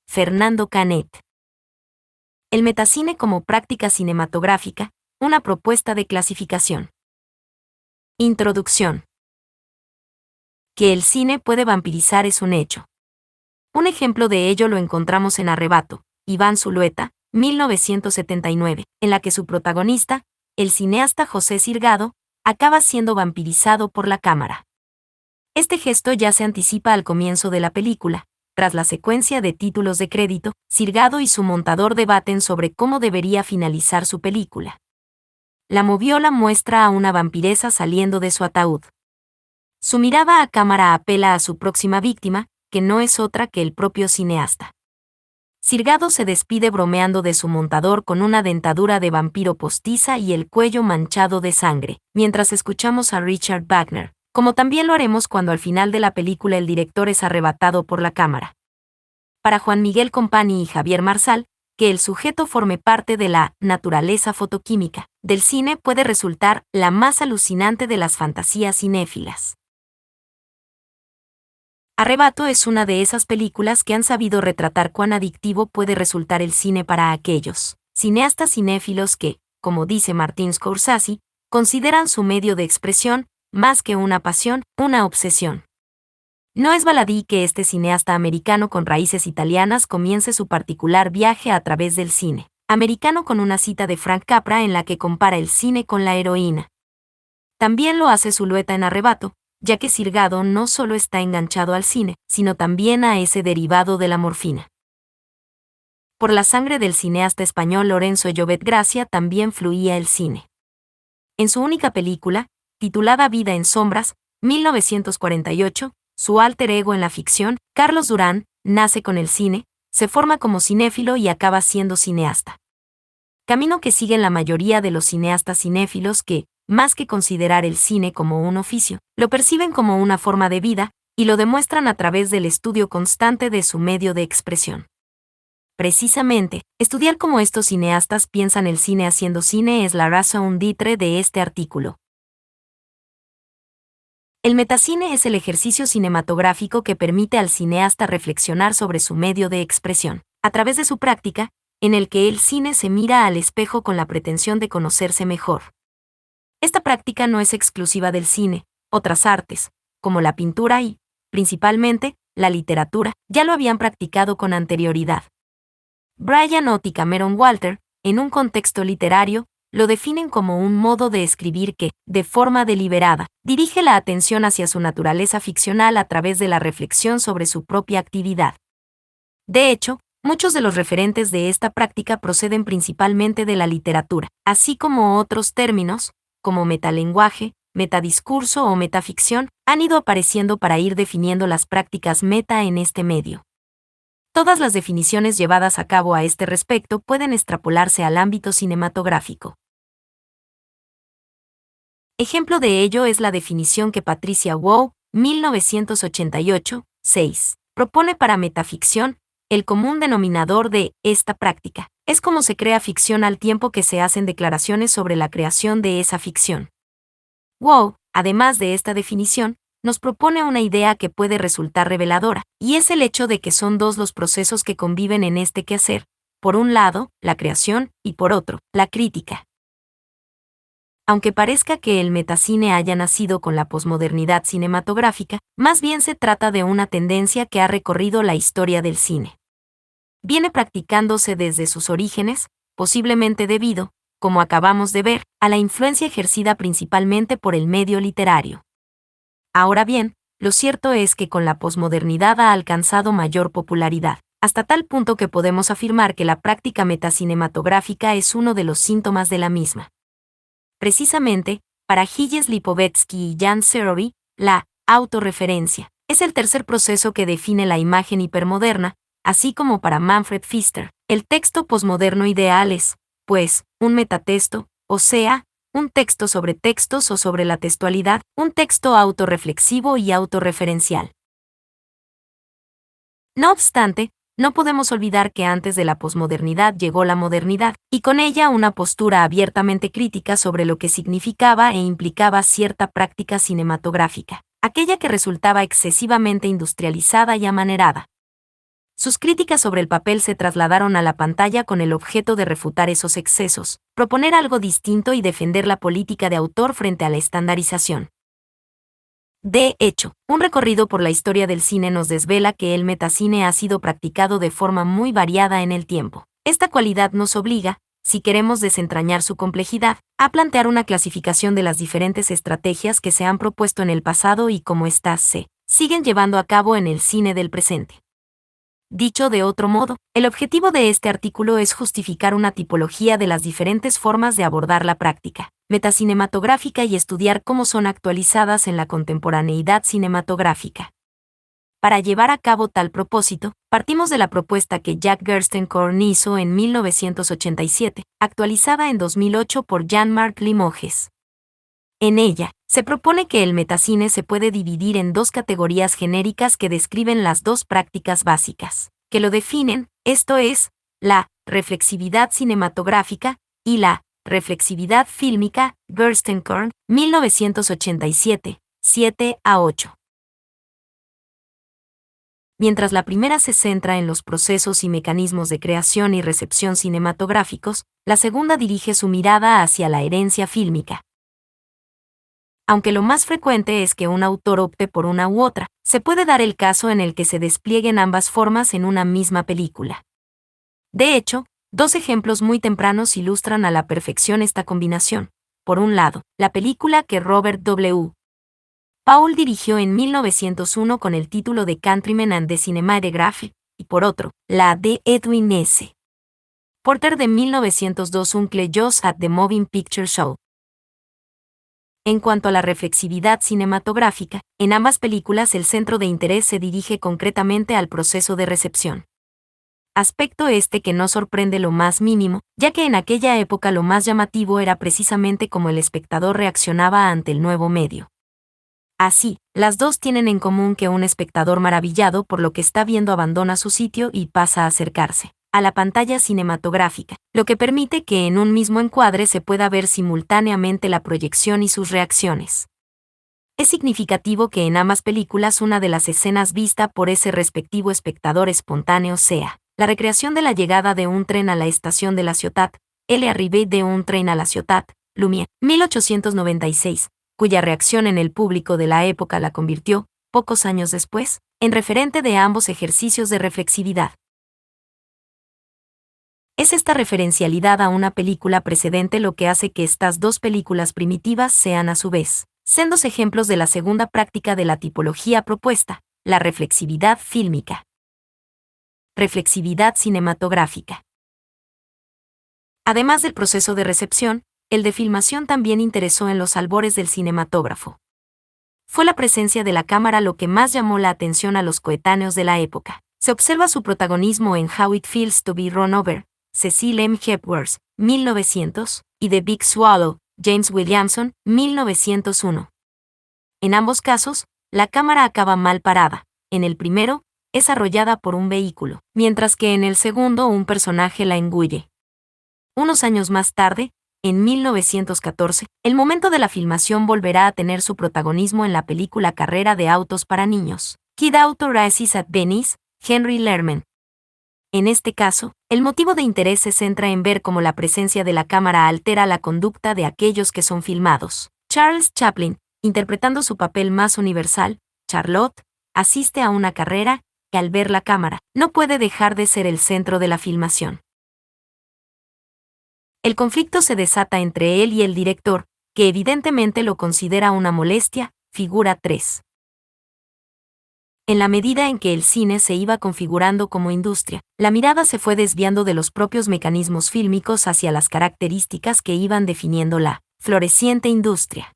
Fernando Canet. El metacine como práctica cinematográfica, una propuesta de clasificación. Introducción. Que el cine puede vampirizar es un hecho. Un ejemplo de ello lo encontramos en Arrebato, Iván Zulueta, 1979, en la que su protagonista, el cineasta José Sirgado, acaba siendo vampirizado por la cámara. Este gesto ya se anticipa al comienzo de la película. Tras la secuencia de títulos de crédito, Sirgado y su montador debaten sobre cómo debería finalizar su película. La moviola muestra a una vampiresa saliendo de su ataúd. Su mirada a cámara apela a su próxima víctima, que no es otra que el propio cineasta. Sirgado se despide bromeando de su montador con una dentadura de vampiro postiza y el cuello manchado de sangre, mientras escuchamos a Richard Wagner, como también lo haremos cuando al final de la película el director es arrebatado por la cámara. Para Juan Miguel Company y Javier Marsal, que el sujeto forme parte de la naturaleza fotoquímica del cine puede resultar la más alucinante de las fantasías cinéfilas. Arrebato es una de esas películas que han sabido retratar cuán adictivo puede resultar el cine para aquellos cineastas cinéfilos que, como dice Martin Scorsese, consideran su medio de expresión, más que una pasión, una obsesión. No es baladí que este cineasta americano con raíces italianas comience su particular viaje a través del cine americano con una cita de Frank Capra en la que compara el cine con la heroína. También lo hace Zulueta en Arrebato, ya que Sirgado no solo está enganchado al cine, sino también a ese derivado de la morfina. Por la sangre del cineasta español Lorenzo Llobet Gracia también fluía el cine. En su única película, titulada Vida en Sombras, 1948, su alter ego en la ficción, Carlos Durán, nace con el cine, se forma como cinéfilo y acaba siendo cineasta. Camino que siguen la mayoría de los cineastas cinéfilos que, más que considerar el cine como un oficio, lo perciben como una forma de vida, y lo demuestran a través del estudio constante de su medio de expresión. Precisamente, estudiar cómo estos cineastas piensan el cine haciendo cine es la raison d'être de este artículo. El metacine es el ejercicio cinematográfico que permite al cineasta reflexionar sobre su medio de expresión, a través de su práctica, en el que el cine se mira al espejo con la pretensión de conocerse mejor. Esta práctica no es exclusiva del cine, otras artes, como la pintura y, principalmente, la literatura, ya lo habían practicado con anterioridad. Brian Ott y Cameron Walter, en un contexto literario, lo definen como un modo de escribir que, de forma deliberada, dirige la atención hacia su naturaleza ficcional a través de la reflexión sobre su propia actividad. De hecho, muchos de los referentes de esta práctica proceden principalmente de la literatura, así como otros términos, como metalenguaje, metadiscurso o metaficción, han ido apareciendo para ir definiendo las prácticas meta en este medio. Todas las definiciones llevadas a cabo a este respecto pueden extrapolarse al ámbito cinematográfico. Ejemplo de ello es la definición que Patricia Waugh, 1988, 6, propone para metaficción. El común denominador de esta práctica es cómo se crea ficción al tiempo que se hacen declaraciones sobre la creación de esa ficción. Waugh, además de esta definición, nos propone una idea que puede resultar reveladora, y es el hecho de que son dos los procesos que conviven en este quehacer, por un lado, la creación, y por otro, la crítica. Aunque parezca que el metacine haya nacido con la posmodernidad cinematográfica, más bien se trata de una tendencia que ha recorrido la historia del cine. Viene practicándose desde sus orígenes, posiblemente debido, como acabamos de ver, a la influencia ejercida principalmente por el medio literario. Ahora bien, lo cierto es que con la posmodernidad ha alcanzado mayor popularidad, hasta tal punto que podemos afirmar que la práctica metacinematográfica es uno de los síntomas de la misma. Precisamente, para Gilles Lipovetsky y Jan Zerovi, la autorreferencia es el tercer proceso que define la imagen hipermoderna, así como para Manfred Pfister, el texto posmoderno ideal es, pues, un metatexto, o sea, un texto sobre textos o sobre la textualidad, un texto autorreflexivo y autorreferencial. No obstante, no podemos olvidar que antes de la posmodernidad llegó la modernidad, y con ella una postura abiertamente crítica sobre lo que significaba e implicaba cierta práctica cinematográfica, aquella que resultaba excesivamente industrializada y amanerada. Sus críticas sobre el papel se trasladaron a la pantalla con el objeto de refutar esos excesos, proponer algo distinto y defender la política de autor frente a la estandarización. De hecho, un recorrido por la historia del cine nos desvela que el metacine ha sido practicado de forma muy variada en el tiempo. Esta cualidad nos obliga, si queremos desentrañar su complejidad, a plantear una clasificación de las diferentes estrategias que se han propuesto en el pasado y cómo éstas se siguen llevando a cabo en el cine del presente. Dicho de otro modo, el objetivo de este artículo es justificar una tipología de las diferentes formas de abordar la práctica metacinematográfica y estudiar cómo son actualizadas en la contemporaneidad cinematográfica. Para llevar a cabo tal propósito, partimos de la propuesta que Jack Gerstenkorn hizo en 1987, actualizada en 2008 por Jean-Marc Limoges. En ella, se propone que el metacine se puede dividir en dos categorías genéricas que describen las dos prácticas básicas, que lo definen, esto es, la reflexividad cinematográfica y la reflexividad fílmica, Gerstenkorn, 1987, 7-8. Mientras la primera se centra en los procesos y mecanismos de creación y recepción cinematográficos, la segunda dirige su mirada hacia la herencia fílmica. Aunque lo más frecuente es que un autor opte por una u otra, se puede dar el caso en el que se desplieguen ambas formas en una misma película. De hecho, dos ejemplos muy tempranos ilustran a la perfección esta combinación. Por un lado, la película que Robert W. Paul dirigió en 1901 con el título de Countrymen and the Cinematograph, y por otro, la de Edwin S. Porter de 1902 Uncle Joe's at the Moving Picture Show. En cuanto a la reflexividad cinematográfica, en ambas películas el centro de interés se dirige concretamente al proceso de recepción. Aspecto este que no sorprende lo más mínimo, ya que en aquella época lo más llamativo era precisamente cómo el espectador reaccionaba ante el nuevo medio. Así, las dos tienen en común que un espectador maravillado por lo que está viendo abandona su sitio y pasa a acercarse a la pantalla cinematográfica, lo que permite que en un mismo encuadre se pueda ver simultáneamente la proyección y sus reacciones. Es significativo que en ambas películas una de las escenas vista por ese respectivo espectador espontáneo sea la recreación de la llegada de un tren a la estación de la Ciutat, el arrivée de un tren a la Ciutat, Lumière, 1896, cuya reacción en el público de la época la convirtió, pocos años después, en referente de ambos ejercicios de reflexividad. Es esta referencialidad a una película precedente lo que hace que estas dos películas primitivas sean a su vez sendos ejemplos de la segunda práctica de la tipología propuesta, la reflexividad fílmica. Reflexividad cinematográfica. Además del proceso de recepción, el de filmación también interesó en los albores del cinematógrafo. Fue la presencia de la cámara lo que más llamó la atención a los coetáneos de la época. Se observa su protagonismo en How It Feels to Be Run Over, Cecil M. Hepworth, 1900, y The Big Swallow, James Williamson, 1901. En ambos casos, la cámara acaba mal parada. En el primero, es arrollada por un vehículo, mientras que en el segundo un personaje la engulle. Unos años más tarde, en 1914, el momento de la filmación volverá a tener su protagonismo en la película Carrera de autos para niños, Kid Auto Races at Venice, Henry Lerman. En este caso, el motivo de interés se centra en ver cómo la presencia de la cámara altera la conducta de aquellos que son filmados. Charles Chaplin, interpretando su papel más universal, Charlotte, asiste a una carrera, y al ver la cámara, no puede dejar de ser el centro de la filmación. El conflicto se desata entre él y el director, que evidentemente lo considera una molestia, figura 3. En la medida en que el cine se iba configurando como industria, la mirada se fue desviando de los propios mecanismos fílmicos hacia las características que iban definiendo la floreciente industria.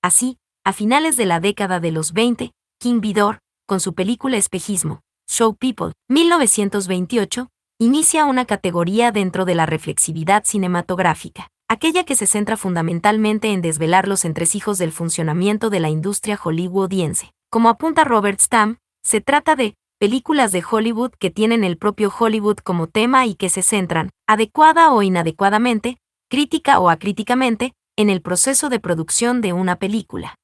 Así, a finales de la década de los 20, King Vidor, con su película Espejismo, Show People, 1928, inicia una categoría dentro de la reflexividad cinematográfica, aquella que se centra fundamentalmente en desvelar los entresijos del funcionamiento de la industria hollywoodiense. Como apunta Robert Stamm, se trata de películas de Hollywood que tienen el propio Hollywood como tema y que se centran, adecuada o inadecuadamente, crítica o acríticamente, en el proceso de producción de una película.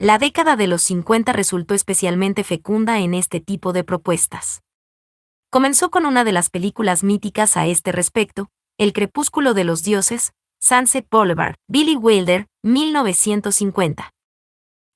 La década de los 50 resultó especialmente fecunda en este tipo de propuestas. Comenzó con una de las películas míticas a este respecto, El crepúsculo de los dioses, Sunset Boulevard, Billy Wilder, 1950.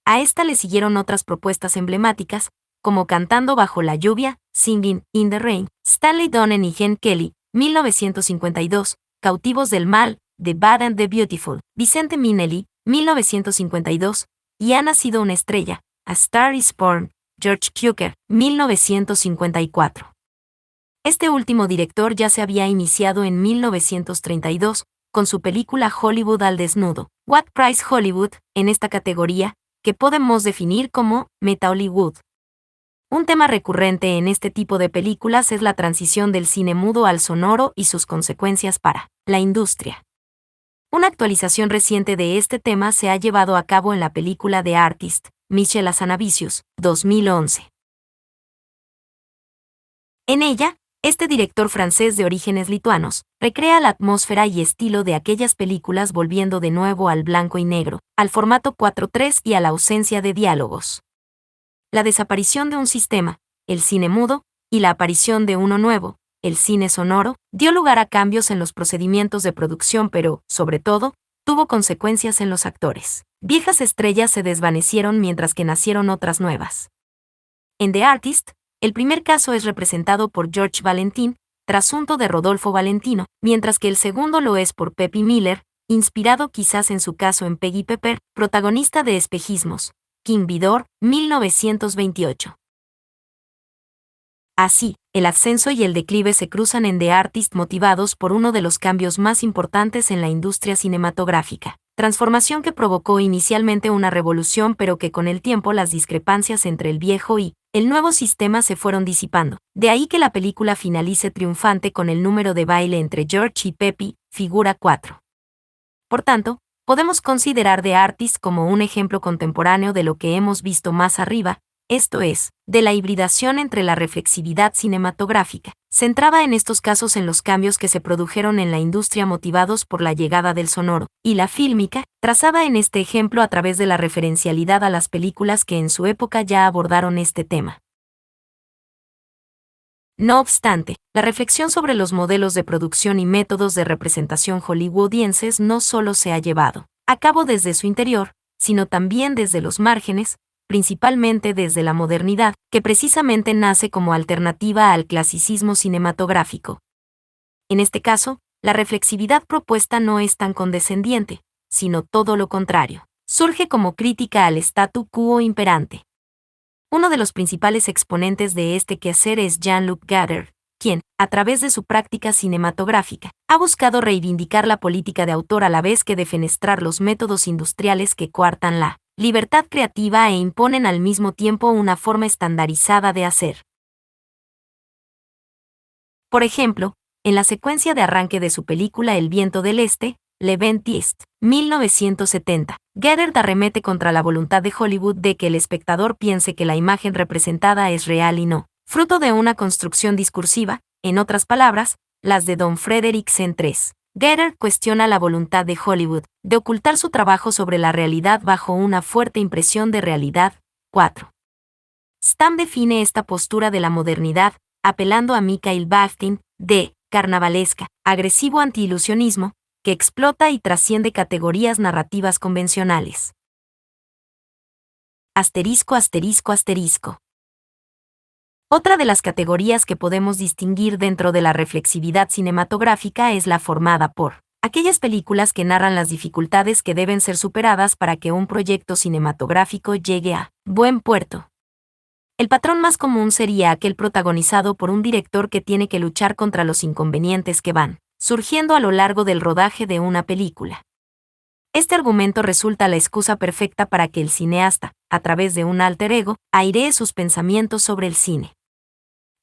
A esta le siguieron otras propuestas emblemáticas, como Cantando bajo la lluvia, Singing in the Rain, Stanley Donen y Gene Kelly, 1952, Cautivos del mal, The Bad and the Beautiful, Vicente Minnelli, 1952, y Ha nacido una estrella, A Star is Born, George Cukor, 1954. Este último director ya se había iniciado en 1932, con su película Hollywood al desnudo, What Price Hollywood, en esta categoría, que podemos definir como Meta-Hollywood. Un tema recurrente en este tipo de películas es la transición del cine mudo al sonoro y sus consecuencias para la industria. Una actualización reciente de este tema se ha llevado a cabo en la película The Artist, Michel Hazanavicius, 2011. En ella, este director francés de orígenes lituanos recrea la atmósfera y estilo de aquellas películas volviendo de nuevo al blanco y negro, al formato 4:3 y a la ausencia de diálogos. La desaparición de un sistema, el cine mudo, y la aparición de uno nuevo, el cine sonoro, dio lugar a cambios en los procedimientos de producción, pero, sobre todo, tuvo consecuencias en los actores. Viejas estrellas se desvanecieron mientras que nacieron otras nuevas. En The Artist, el primer caso es representado por George Valentin, trasunto de Rodolfo Valentino, mientras que el segundo lo es por Peppy Miller, inspirado quizás en su caso en Peggy Pepper, protagonista de Espejismos, King Vidor, 1928. Así, el ascenso y el declive se cruzan en The Artist motivados por uno de los cambios más importantes en la industria cinematográfica, transformación que provocó inicialmente una revolución pero que con el tiempo las discrepancias entre el viejo y el nuevo sistema se fueron disipando. De ahí que la película finalice triunfante con el número de baile entre George y Peppy, figura 4. Por tanto, podemos considerar The Artist como un ejemplo contemporáneo de lo que hemos visto más arriba, esto es, de la hibridación entre la reflexividad cinematográfica, centrada en estos casos en los cambios que se produjeron en la industria motivados por la llegada del sonoro, y la fílmica, trazada en este ejemplo a través de la referencialidad a las películas que en su época ya abordaron este tema. No obstante, la reflexión sobre los modelos de producción y métodos de representación hollywoodienses no solo se ha llevado a cabo desde su interior, sino también desde los márgenes, principalmente desde la modernidad, que precisamente nace como alternativa al clasicismo cinematográfico. En este caso, la reflexividad propuesta no es tan condescendiente, sino todo lo contrario. Surge como crítica al statu quo imperante. Uno de los principales exponentes de este quehacer es Jean-Luc Godard, quien, a través de su práctica cinematográfica, ha buscado reivindicar la política de autor a la vez que defenestrar los métodos industriales que coartan la libertad creativa e imponen al mismo tiempo una forma estandarizada de hacer. Por ejemplo, en la secuencia de arranque de su película El viento del este, Le Vent d'Est, 1970, Godard arremete contra la voluntad de Hollywood de que el espectador piense que la imagen representada es real y no, fruto de una construcción discursiva, en otras palabras, las de Don Frederiksen III. Godard cuestiona la voluntad de Hollywood de ocultar su trabajo sobre la realidad bajo una fuerte impresión de realidad. 4. Stam define esta postura de la modernidad, apelando a Mikhail Bakhtin, de carnavalesca, agresivo antiilusionismo, que explota y trasciende categorías narrativas convencionales. Asterisco, asterisco, asterisco. Otra de las categorías que podemos distinguir dentro de la reflexividad cinematográfica es la formada por aquellas películas que narran las dificultades que deben ser superadas para que un proyecto cinematográfico llegue a buen puerto. El patrón más común sería aquel protagonizado por un director que tiene que luchar contra los inconvenientes que van surgiendo a lo largo del rodaje de una película. Este argumento resulta la excusa perfecta para que el cineasta, a través de un alter ego, airee sus pensamientos sobre el cine.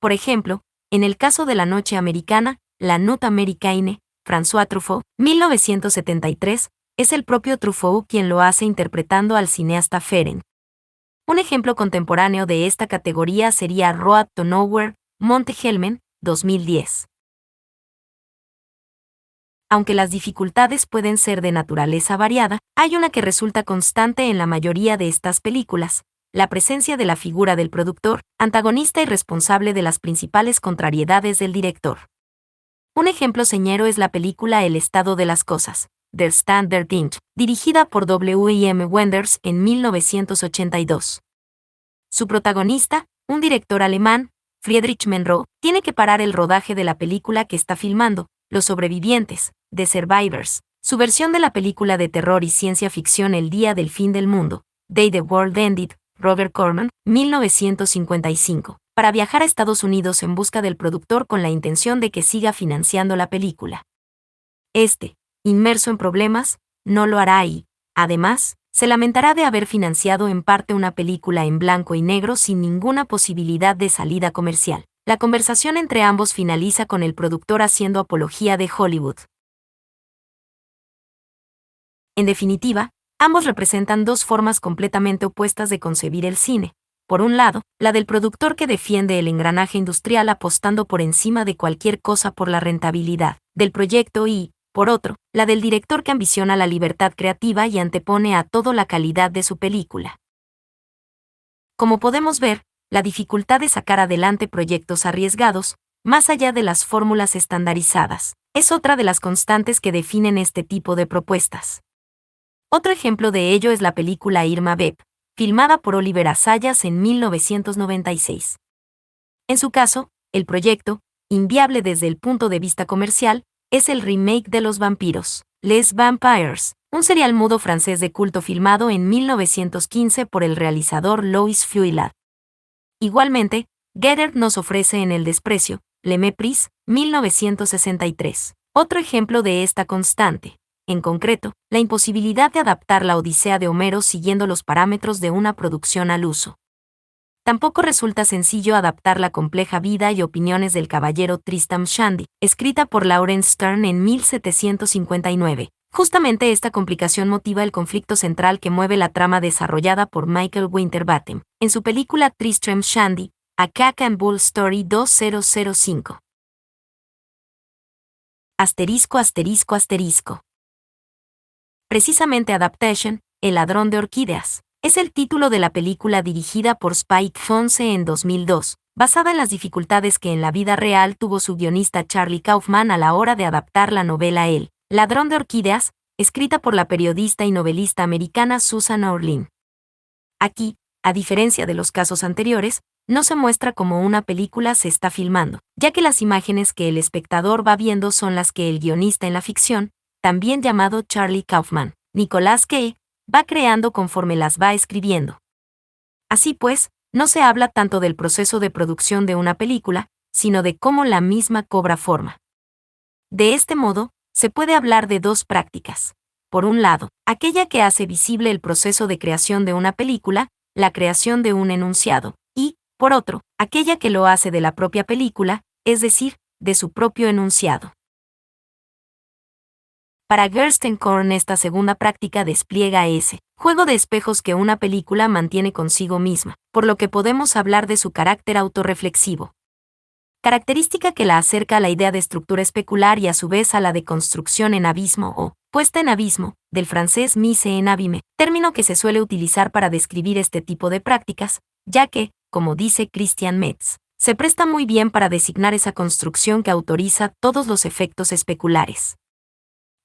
Por ejemplo, en el caso de La Noche Americana, La Nuit Américaine, François Truffaut, 1973, es el propio Truffaut quien lo hace interpretando al cineasta Ferenc. Un ejemplo contemporáneo de esta categoría sería Road to Nowhere, Monte Helmen, 2010. Aunque las dificultades pueden ser de naturaleza variada, hay una que resulta constante en la mayoría de estas películas: la presencia de la figura del productor, antagonista y responsable de las principales contrariedades del director. Un ejemplo señero es la película El estado de las cosas, Der Stand der Dinge, dirigida por W. M. Wenders en 1982. Su protagonista, un director alemán, Friedrich Monroe, tiene que parar el rodaje de la película que está filmando, Los sobrevivientes, The Survivors, su versión de la película de terror y ciencia ficción El día del fin del mundo, Day the World Ended, Robert Corman, 1955, para viajar a Estados Unidos en busca del productor con la intención de que siga financiando la película. Este, inmerso en problemas, no lo hará y, además, se lamentará de haber financiado en parte una película en blanco y negro sin ninguna posibilidad de salida comercial. La conversación entre ambos finaliza con el productor haciendo apología de Hollywood. En definitiva, ambos representan dos formas completamente opuestas de concebir el cine. Por un lado, la del productor que defiende el engranaje industrial apostando por encima de cualquier cosa por la rentabilidad del proyecto y, por otro, la del director que ambiciona la libertad creativa y antepone a todo la calidad de su película. Como podemos ver, la dificultad de sacar adelante proyectos arriesgados, más allá de las fórmulas estandarizadas, es otra de las constantes que definen este tipo de propuestas. Otro ejemplo de ello es la película Irma Vep, filmada por Oliver Assayas en 1996. En su caso, el proyecto, inviable desde el punto de vista comercial, es el remake de Los vampiros, Les Vampires, un serial mudo francés de culto filmado en 1915 por el realizador Louis Feuillade. Igualmente, Gedder nos ofrece En el desprecio, Le Mépris, 1963, otro ejemplo de esta constante. En concreto, la imposibilidad de adaptar la Odisea de Homero siguiendo los parámetros de una producción al uso. Tampoco resulta sencillo adaptar la compleja vida y opiniones del caballero Tristram Shandy, escrita por Laurence Sterne en 1759. Justamente esta complicación motiva el conflicto central que mueve la trama desarrollada por Michael Winterbottom, en su película Tristram Shandy, A Cat and Bull Story 2005. Asterisco asterisco asterisco. Precisamente Adaptation, El ladrón de orquídeas, es el título de la película dirigida por Spike Jonze en 2002, basada en las dificultades que en la vida real tuvo su guionista Charlie Kaufman a la hora de adaptar la novela El ladrón de orquídeas, escrita por la periodista y novelista americana Susan Orlean. Aquí, a diferencia de los casos anteriores, no se muestra cómo una película se está filmando, ya que las imágenes que el espectador va viendo son las que el guionista en la ficción, también llamado Charlie Kaufman, Nicolas Kay, va creando conforme las va escribiendo. Así pues, no se habla tanto del proceso de producción de una película, sino de cómo la misma cobra forma. De este modo, se puede hablar de dos prácticas. Por un lado, aquella que hace visible el proceso de creación de una película, la creación de un enunciado, y, por otro, aquella que lo hace de la propia película, es decir, de su propio enunciado. Para Gerstenkorn esta segunda práctica despliega ese juego de espejos que una película mantiene consigo misma, por lo que podemos hablar de su carácter autorreflexivo. Característica que la acerca a la idea de estructura especular y a su vez a la de construcción en abismo o puesta en abismo, del francés mise en abîme, término que se suele utilizar para describir este tipo de prácticas, ya que, como dice Christian Metz, se presta muy bien para designar esa construcción que autoriza todos los efectos especulares.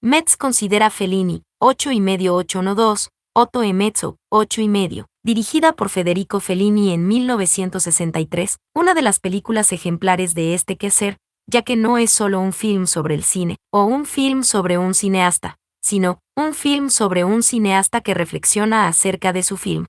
Metz considera Fellini, 8,5-812, Otto e Mezzo, 8,5, dirigida por Federico Fellini en 1963, una de las películas ejemplares de este quehacer, ya que no es solo un film sobre el cine, o un film sobre un cineasta, sino un film sobre un cineasta que reflexiona acerca de su film.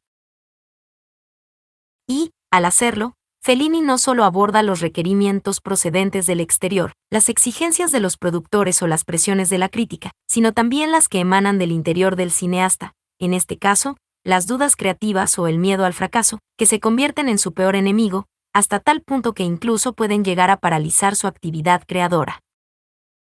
Y, al hacerlo, Fellini no solo aborda los requerimientos procedentes del exterior, las exigencias de los productores o las presiones de la crítica, sino también las que emanan del interior del cineasta, en este caso, las dudas creativas o el miedo al fracaso, que se convierten en su peor enemigo, hasta tal punto que incluso pueden llegar a paralizar su actividad creadora.